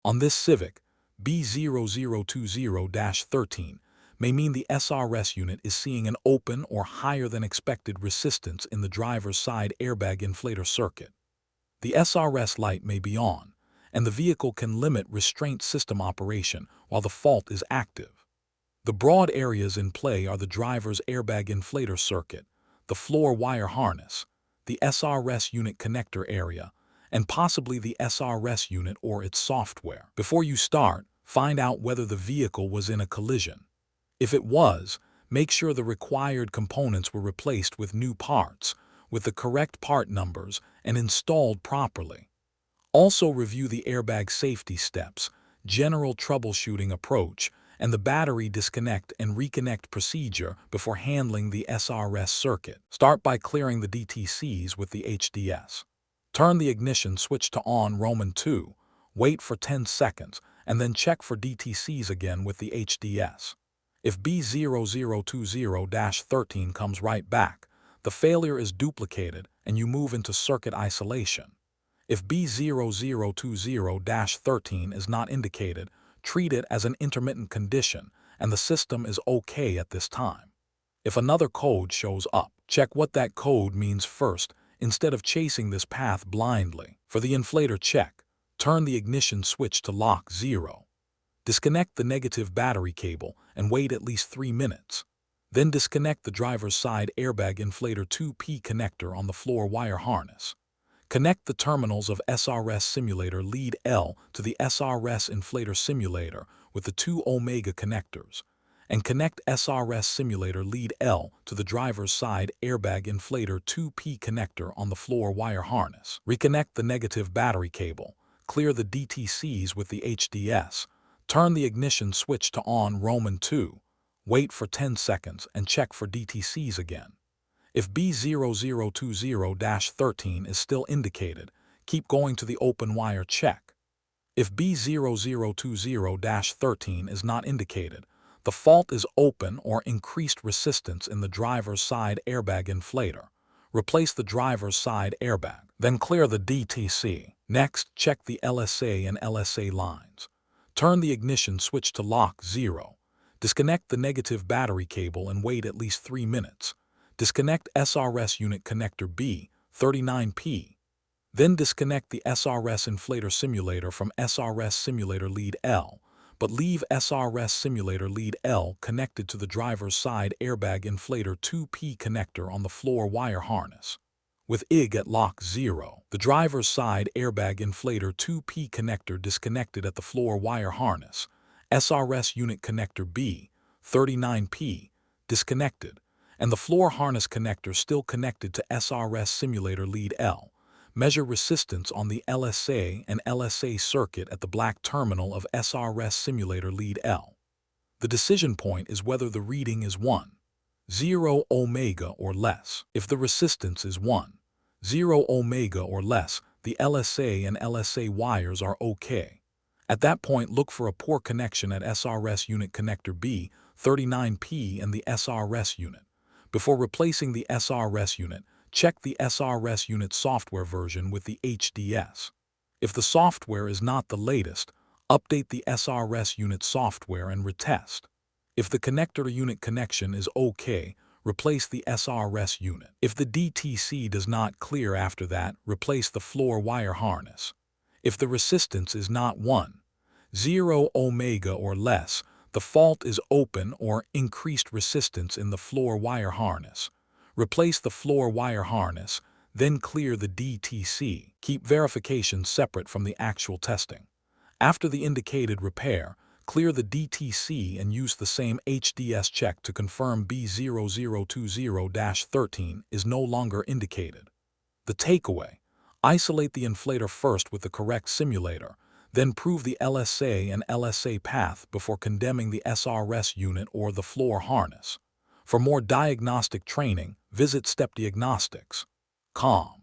On this Civic, B0020-13 may mean the SRS unit is seeing an open or higher than expected resistance in the driver's side airbag inflator circuit. The SRS light may be on, and the vehicle can limit restraint system operation while the fault is active. The broad areas in play are the driver's airbag inflator circuit, the floor wire harness, the SRS unit connector area, and possibly the SRS unit or its software. Before you start, find out whether the vehicle was in a collision. If it was, make sure the required components were replaced with new parts, with the correct part numbers, and installed properly. Also review the airbag safety steps, general troubleshooting approach, and the battery disconnect and reconnect procedure before handling the SRS circuit. Start by clearing the DTCs with the HDS. Turn the ignition switch to on Roman 2, wait for 10 seconds, and then check for DTCs again with the HDS. If B0020-13 comes right back, the failure is duplicated and you move into circuit isolation. If B0020-13 is not indicated, treat it as an intermittent condition and the system is okay at this time. If another code shows up, check what that code means first instead of chasing this path blindly. For the inflator check, turn the ignition switch to lock 0. Disconnect the negative battery cable and wait at least 3 minutes. Then disconnect the driver's side airbag inflator 2P connector on the floor wire harness. Connect the terminals of SRS simulator lead L to the SRS inflator simulator with the 2 omega connectors, and connect SRS simulator lead L to the driver's side airbag inflator 2P connector on the floor wire harness. Reconnect the negative battery cable, clear the DTCs with the HDS, turn the ignition switch to on Roman 2, wait for 10 seconds and check for DTCs again. If B0020-13 is still indicated, keep going to the open wire check. If B0020-13 is not indicated, the fault is open or increased resistance in the driver's side airbag inflator. Replace the driver's side airbag, then clear the DTC. Next, check the LSA and LSA lines. Turn the ignition switch to lock 0. Disconnect the negative battery cable and wait at least 3 minutes. Disconnect SRS unit connector B39P. Then disconnect the SRS inflator simulator from SRS simulator lead L, but leave SRS simulator lead L connected to the driver's side airbag inflator 2P connector on the floor wire harness. With IG at lock 0, the driver's side airbag inflator 2P connector disconnected at the floor wire harness, SRS unit connector B39P disconnected, and the floor harness connector still connected to SRS simulator lead L. Measure resistance on the LSA and LSA circuit at the black terminal of SRS simulator lead L. The decision point is whether the reading is 1.0 ohmega or less. If the resistance is 1.0 ohmega or less, the LSA and LSA wires are okay. At that point, look for a poor connection at SRS unit connector B39P and the SRS unit. Before replacing the SRS unit, check the SRS unit software version with the HDS. If the software is not the latest, update the SRS unit software and retest. If the connector unit connection is okay, replace the SRS unit. If the DTC does not clear after that, replace the floor wire harness. If the resistance is not 1.0 ohmega or less, the fault is open or increased resistance in the floor wire harness. Replace the floor wire harness, then clear the DTC. Keep verification separate from the actual testing. After the indicated repair, clear the DTC and use the same HDS check to confirm B0020-13 is no longer indicated. The takeaway: isolate the inflator first with the correct simulator, then prove the LSA and LSA path before condemning the SRS unit or the floor harness. For more diagnostic training, visit stepdiagnostics.com.